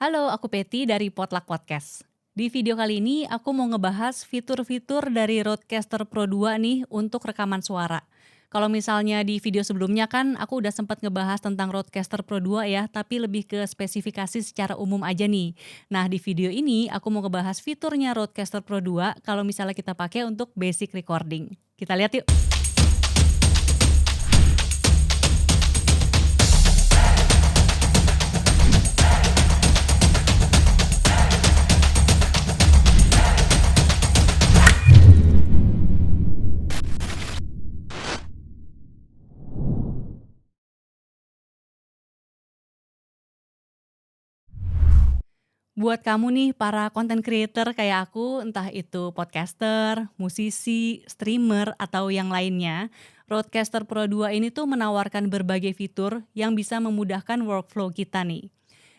Halo, aku Peti dari Potluck Podcast. Di video kali ini aku mau ngebahas fitur-fitur dari Rodecaster Pro 2 nih untuk rekaman suara. Kalau misalnya di video sebelumnya kan aku udah sempat ngebahas tentang Rodecaster Pro 2 ya, tapi lebih ke spesifikasi secara umum aja nih. Nah, di video ini aku mau ngebahas fiturnya Rodecaster Pro 2 kalau misalnya kita pakai untuk basic recording. Kita lihat yuk. Buat kamu nih para content creator kayak aku, entah itu podcaster, musisi, streamer, atau yang lainnya, Rodecaster Pro 2 ini tuh menawarkan berbagai fitur yang bisa memudahkan workflow kita nih.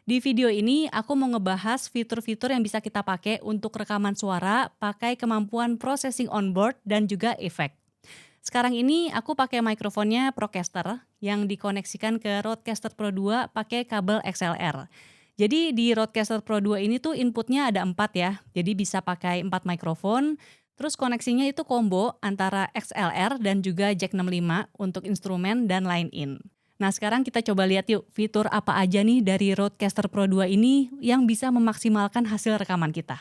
Di video ini aku mau ngebahas fitur-fitur yang bisa kita pakai untuk rekaman suara pakai kemampuan processing onboard dan juga efek. Sekarang ini aku pakai mikrofonnya Procaster yang dikoneksikan ke Rodecaster Pro 2 pakai kabel XLR. Jadi di Rodecaster Pro 2 ini tuh inputnya ada 4 ya, jadi bisa pakai 4 mikrofon, terus koneksinya itu combo antara XLR dan juga jack 65 untuk instrumen dan line in. Nah sekarang kita coba lihat yuk fitur apa aja nih dari Rodecaster Pro 2 ini yang bisa memaksimalkan hasil rekaman kita.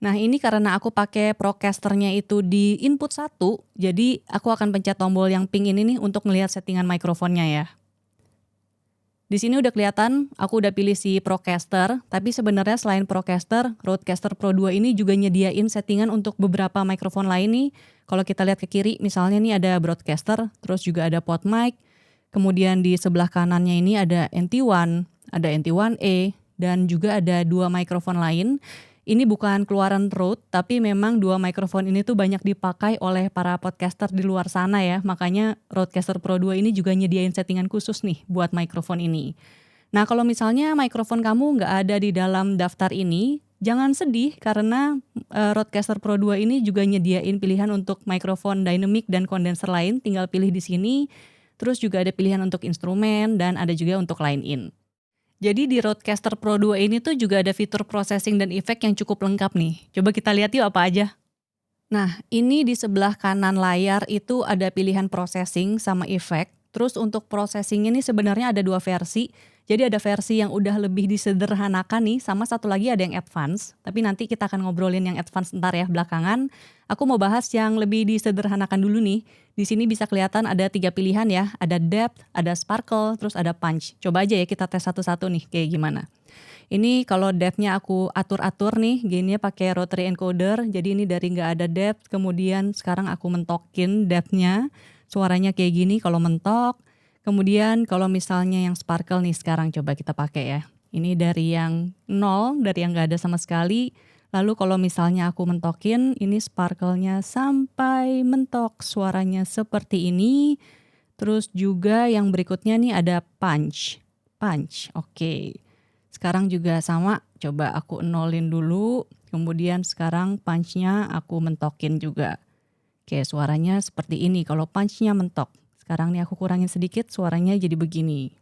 Nah ini karena aku pakai Procasternya itu di input satu, jadi aku akan pencet tombol yang pink ini nih untuk melihat settingan mikrofonnya ya. Di sini udah kelihatan, aku udah pilih si Procaster, tapi sebenarnya selain Procaster, Rodecaster Pro 2 ini juga nyediain settingan untuk beberapa mikrofon lain nih. Kalau kita lihat ke kiri, misalnya nih ada Broadcaster, terus juga ada PodMic, kemudian di sebelah kanannya ini ada NT1, ada NT1A, dan juga ada dua mikrofon lain. Ini bukan keluaran Rode, tapi memang dua mikrofon ini tuh banyak dipakai oleh para podcaster di luar sana ya. Makanya Rodecaster Pro 2 ini juga nyediain settingan khusus nih buat mikrofon ini. Nah kalau misalnya mikrofon kamu nggak ada di dalam daftar ini, jangan sedih karena Rodecaster Pro 2 ini juga nyediain pilihan untuk mikrofon dynamic dan kondenser lain, tinggal pilih di sini. Terus juga ada pilihan untuk instrumen dan ada juga untuk line in. Jadi di Rodecaster Pro 2 ini tuh juga ada fitur processing dan efek yang cukup lengkap nih. Coba kita lihat yuk apa aja. Nah, ini di sebelah kanan layar itu ada pilihan processing sama efek. Terus untuk processing ini sebenarnya ada dua versi. Jadi ada versi yang udah lebih disederhanakan nih, sama satu lagi ada yang advance. Tapi nanti kita akan ngobrolin yang advance ntar ya belakangan. Aku mau bahas yang lebih disederhanakan dulu nih. Di sini bisa kelihatan ada 3 pilihan ya, ada depth, ada sparkle, terus ada punch. Coba aja ya kita tes satu-satu nih kayak gimana. Ini kalau depth-nya aku atur-atur nih, gainnya pakai rotary encoder. Jadi ini dari nggak ada depth, kemudian sekarang aku mentokin depth-nya. Suaranya kayak gini kalau mentok. Kemudian kalau misalnya yang sparkle nih sekarang coba kita pakai ya. Ini dari yang nol, dari yang nggak ada sama sekali. Lalu kalau misalnya aku mentokin, ini sparkle-nya sampai mentok. Suaranya seperti ini. Terus juga yang berikutnya nih ada punch. Punch, oke. Sekarang juga sama, coba aku nolin dulu, kemudian sekarang punch-nya aku mentokin juga. Oke, suaranya seperti ini kalau punch-nya mentok. Sekarang nih aku kurangin sedikit, suaranya jadi begini.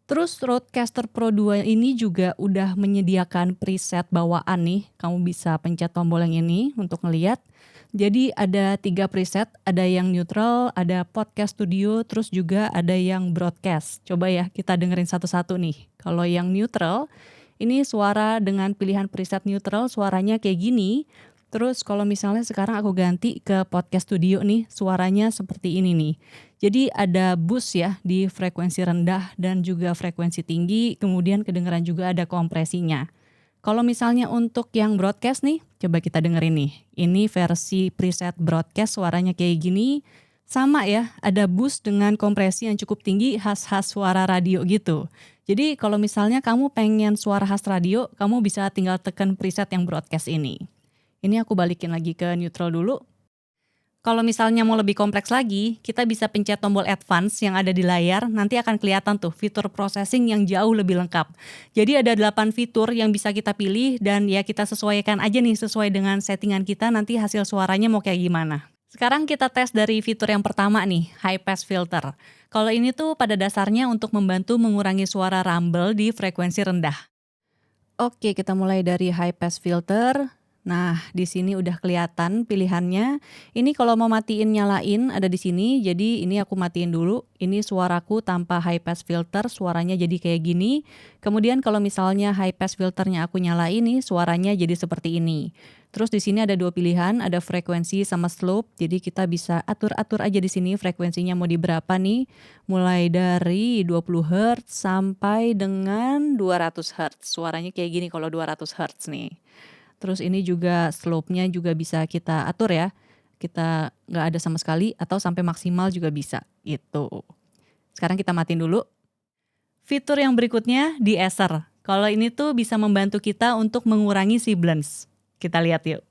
Terus Rodecaster Pro 2 ini juga udah menyediakan preset bawaan nih. Kamu bisa pencet tombol yang ini untuk ngeliat. Jadi ada 3 preset, ada yang neutral, ada podcast studio, terus juga ada yang broadcast. Coba ya kita dengerin satu-satu nih. Kalau yang neutral, ini suara dengan pilihan preset neutral, suaranya kayak gini. Terus kalau misalnya sekarang aku ganti ke podcast studio nih, suaranya seperti ini nih. Jadi ada boost ya di frekuensi rendah dan juga frekuensi tinggi, kemudian kedengeran juga ada kompresinya. Kalau misalnya untuk yang broadcast nih, coba kita dengerin nih. Ini versi preset broadcast suaranya kayak gini. Sama ya, ada boost dengan kompresi yang cukup tinggi khas-khas suara radio gitu. Jadi kalau misalnya kamu pengen suara khas radio, kamu bisa tinggal tekan preset yang broadcast ini. Ini aku balikin lagi ke neutral dulu. Kalau misalnya mau lebih kompleks lagi, kita bisa pencet tombol advance yang ada di layar, nanti akan kelihatan tuh fitur processing yang jauh lebih lengkap. Jadi ada 8 fitur yang bisa kita pilih dan ya kita sesuaikan aja nih sesuai dengan settingan kita nanti hasil suaranya mau kayak gimana. Sekarang kita tes dari fitur yang pertama nih, high pass filter. Kalau ini tuh pada dasarnya untuk membantu mengurangi suara rumble di frekuensi rendah. Oke, kita mulai dari high pass filter. Nah, di sini udah kelihatan pilihannya. Ini kalau mau matiin nyalain ada di sini. Jadi ini aku matiin dulu. Ini suaraku tanpa high pass filter, suaranya jadi kayak gini. Kemudian kalau misalnya high pass filternya aku nyalain nih, suaranya jadi seperti ini. Terus di sini ada dua pilihan, ada frekuensi sama slope. Jadi kita bisa atur-atur aja di sini frekuensinya mau di berapa nih. Mulai dari 20 Hz sampai dengan 200 Hz. Suaranya kayak gini kalau 200 Hz nih. Terus ini juga slope-nya juga bisa kita atur ya. Kita nggak ada sama sekali atau sampai maksimal juga bisa gitu. Sekarang kita matiin dulu. Fitur yang berikutnya de-esser. Kalau ini tuh bisa membantu kita untuk mengurangi sibilance. Kita lihat yuk.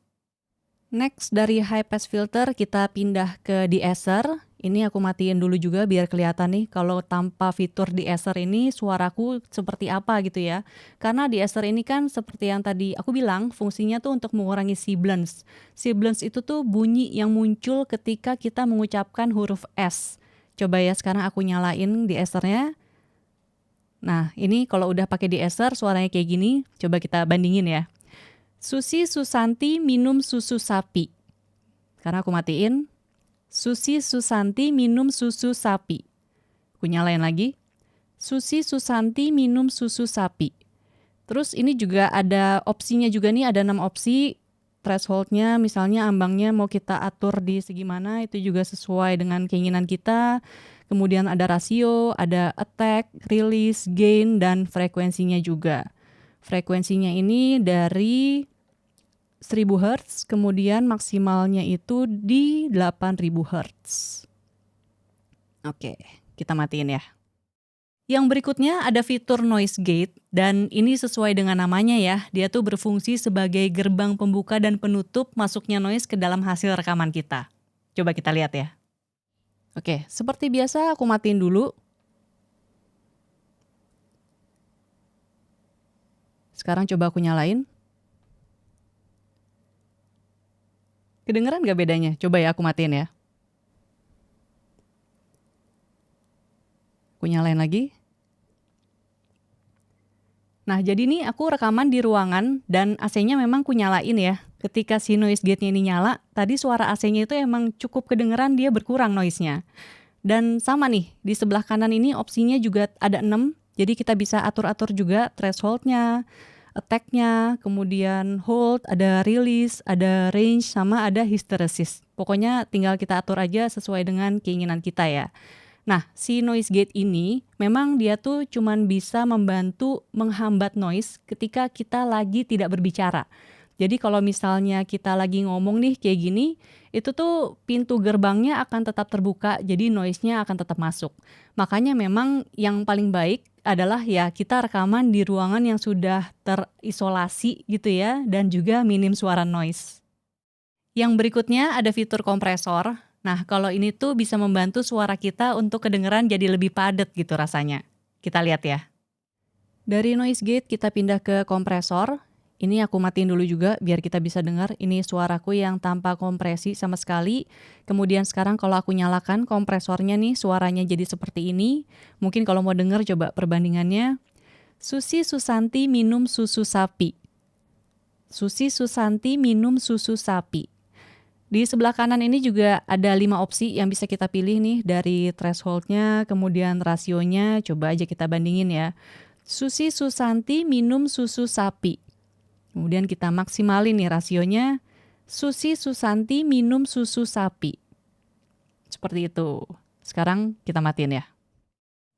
Next dari high pass filter kita pindah ke de-esser. Ini aku matiin dulu juga biar kelihatan nih kalau tanpa fitur de-esser ini suaraku seperti apa gitu ya. Karena de-esser ini kan seperti yang tadi aku bilang fungsinya tuh untuk mengurangi sibilance. Sibilance itu tuh bunyi yang muncul ketika kita mengucapkan huruf S. Coba ya sekarang aku nyalain de-essernya. Nah ini kalau udah pakai de-esser suaranya kayak gini. Coba kita bandingin ya. Susi Susanti minum susu sapi. Karena aku matiin. Susi Susanti minum susu sapi. Aku nyalain lagi. Susi Susanti minum susu sapi. Terus ini juga ada opsinya juga nih, ada 6 opsi. Thresholdnya misalnya ambangnya mau kita atur di segi mana, itu juga sesuai dengan keinginan kita. Kemudian ada rasio, ada attack, release, gain, dan frekuensinya juga. Frekuensinya ini dari 1000 Hz, kemudian maksimalnya itu di 8000 Hz. Oke, kita matiin ya. Yang berikutnya ada fitur noise gate, dan ini sesuai dengan namanya ya. Dia tuh berfungsi sebagai gerbang pembuka dan penutup masuknya noise ke dalam hasil rekaman kita. Coba kita lihat ya. Oke, seperti biasa aku matiin dulu. Sekarang coba aku nyalain. Kedengeran gak bedanya? Coba ya aku matiin ya. Aku nyalain lagi. Nah jadi nih aku rekaman di ruangan dan AC-nya memang aku nyalain ya. Ketika si noise gate-nya ini nyala, tadi suara AC-nya itu emang cukup kedengeran, dia berkurang noise-nya. Dan sama nih, di sebelah kanan ini opsinya juga ada 6. Jadi kita bisa atur-atur juga threshold-nya, attack-nya, kemudian hold, ada release, ada range, sama ada hysteresis. Pokoknya tinggal kita atur aja sesuai dengan keinginan kita ya. Nah, si noise gate ini memang dia tuh cuman bisa membantu menghambat noise ketika kita lagi tidak berbicara. Jadi kalau misalnya kita lagi ngomong nih kayak gini, itu tuh pintu gerbangnya akan tetap terbuka, jadi noise-nya akan tetap masuk. Makanya memang yang paling baik adalah ya kita rekaman di ruangan yang sudah terisolasi gitu ya, dan juga minim suara noise. Yang berikutnya ada fitur kompresor. Nah, kalau ini tuh bisa membantu suara kita untuk kedengeran jadi lebih padat gitu rasanya. Kita lihat ya. Dari noise gate kita pindah ke kompresor. Ini aku matiin dulu juga biar kita bisa dengar. Ini suaraku yang tanpa kompresi sama sekali. Kemudian sekarang kalau aku nyalakan kompresornya nih, suaranya jadi seperti ini. Mungkin kalau mau denger coba perbandingannya. Susi Susanti minum susu sapi. Susi Susanti minum susu sapi. Di sebelah kanan ini juga ada 5 opsi yang bisa kita pilih nih dari thresholdnya, kemudian rasionya. Coba aja kita bandingin ya. Susi Susanti minum susu sapi. Kemudian kita maksimalin nih rasionya. Susi Susanti minum susu sapi. Seperti itu. Sekarang kita matiin ya.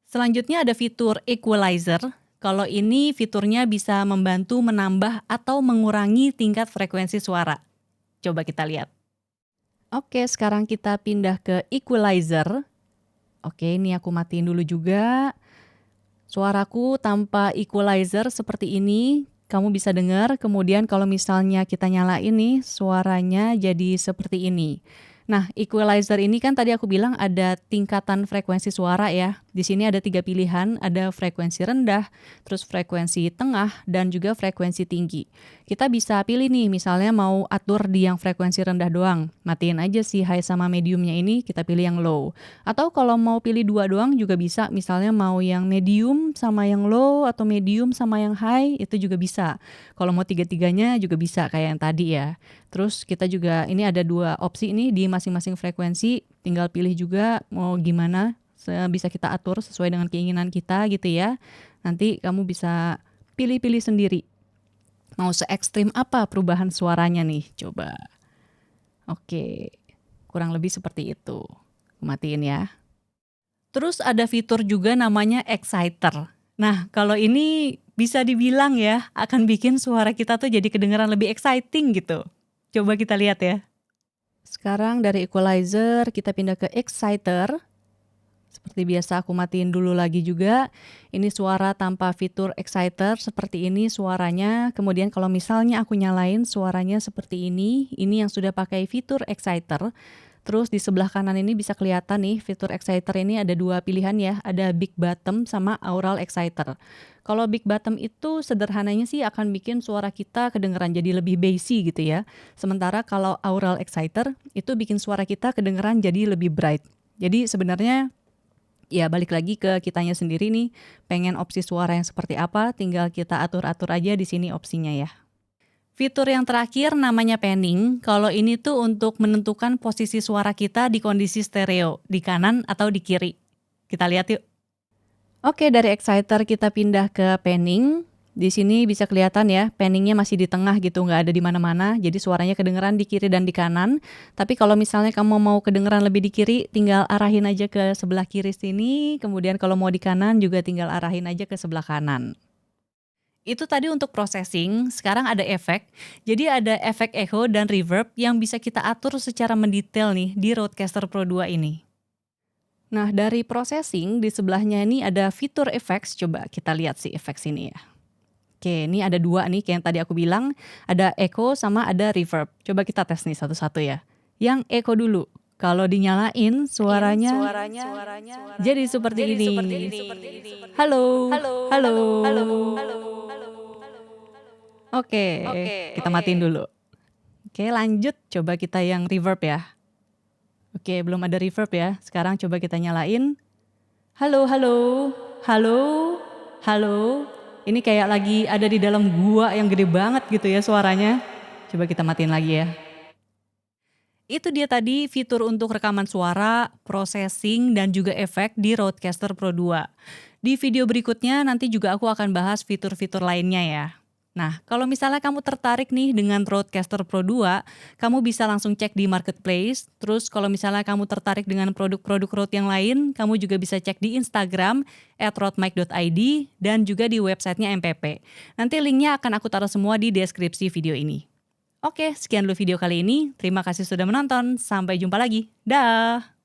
Selanjutnya ada fitur equalizer. Kalau ini fiturnya bisa membantu menambah atau mengurangi tingkat frekuensi suara. Coba kita lihat. Oke, sekarang kita pindah ke equalizer. Oke, ini aku matiin dulu juga. Suaraku tanpa equalizer seperti ini. Kamu bisa dengar, kemudian kalau misalnya kita nyalain nih, suaranya jadi seperti ini. Nah, equalizer ini kan tadi aku bilang ada tingkatan frekuensi suara ya. Di sini ada 3 pilihan, ada frekuensi rendah, terus frekuensi tengah, dan juga frekuensi tinggi. Kita bisa pilih nih, misalnya mau atur di yang frekuensi rendah doang. Matiin aja si high sama mediumnya ini, kita pilih yang low. Atau kalau mau pilih 2 doang juga bisa, misalnya mau yang medium sama yang low, atau medium sama yang high, itu juga bisa. Kalau mau tiga-tiganya juga bisa kayak yang tadi ya. Terus kita juga, ini ada 2 opsi nih di masing-masing frekuensi, tinggal pilih juga mau gimana. Bisa kita atur sesuai dengan keinginan kita gitu ya. Nanti kamu bisa pilih-pilih sendiri. Mau se-ekstrim apa perubahan suaranya nih? Coba. Oke, kurang lebih seperti itu. Matiin ya. Terus ada fitur juga namanya exciter. Nah, kalau ini bisa dibilang ya, akan bikin suara kita tuh jadi kedengaran lebih exciting gitu. Coba kita lihat ya. Sekarang dari equalizer kita pindah ke exciter. Seperti biasa aku matiin dulu lagi juga. Ini suara tanpa fitur exciter seperti ini suaranya. Kemudian kalau misalnya aku nyalain suaranya seperti ini yang sudah pakai fitur exciter. Terus di sebelah kanan ini bisa kelihatan nih fitur exciter ini ada 2 pilihan ya. Ada big bottom sama aural exciter. Kalau big bottom itu sederhananya sih akan bikin suara kita kedengeran jadi lebih bassy gitu ya. Sementara kalau aural exciter itu bikin suara kita kedengeran jadi lebih bright. Jadi sebenarnya ya balik lagi ke kitanya sendiri nih, pengen opsi suara yang seperti apa, tinggal kita atur-atur aja di sini opsinya ya. Fitur yang terakhir namanya panning, kalau ini tuh untuk menentukan posisi suara kita di kondisi stereo, di kanan atau di kiri. Kita lihat yuk. Oke, dari exciter kita pindah ke panning. Di sini bisa kelihatan ya, panningnya masih di tengah gitu, nggak ada di mana-mana. Jadi suaranya kedengeran di kiri dan di kanan. Tapi kalau misalnya kamu mau kedengeran lebih di kiri, tinggal arahin aja ke sebelah kiri sini. Kemudian kalau mau di kanan juga tinggal arahin aja ke sebelah kanan. Itu tadi untuk processing, sekarang ada efek. Jadi ada efek echo dan reverb yang bisa kita atur secara mendetail nih di Rodecaster Pro 2 ini. Nah, dari processing di sebelahnya ini ada fitur effects. Coba kita lihat si effects ini ya. Oke, ini ada 2 nih kayak yang tadi aku bilang, ada echo sama ada reverb. Coba kita tes nih satu-satu ya. Yang echo dulu, kalau dinyalain suaranya jadi seperti ini. Halo, halo. Oke, kita matiin dulu. Oke, lanjut coba kita yang reverb ya. Oke, belum ada reverb ya. Sekarang coba kita nyalain. Halo, halo, halo, halo. Ini kayak lagi ada di dalam gua yang gede banget gitu ya suaranya. Coba kita matiin lagi ya. Itu dia tadi fitur untuk rekaman suara, processing, dan juga efek di Rodecaster Pro 2. Di video berikutnya nanti juga aku akan bahas fitur-fitur lainnya ya. Nah, kalau misalnya kamu tertarik nih dengan Rodecaster Pro 2, kamu bisa langsung cek di marketplace. Terus kalau misalnya kamu tertarik dengan produk-produk Rode yang lain, kamu juga bisa cek di Instagram @rodemic.id dan juga di websitenya MPP. Nanti linknya akan aku taruh semua di deskripsi video ini. Oke, sekian dulu video kali ini. Terima kasih sudah menonton. Sampai jumpa lagi. Dah.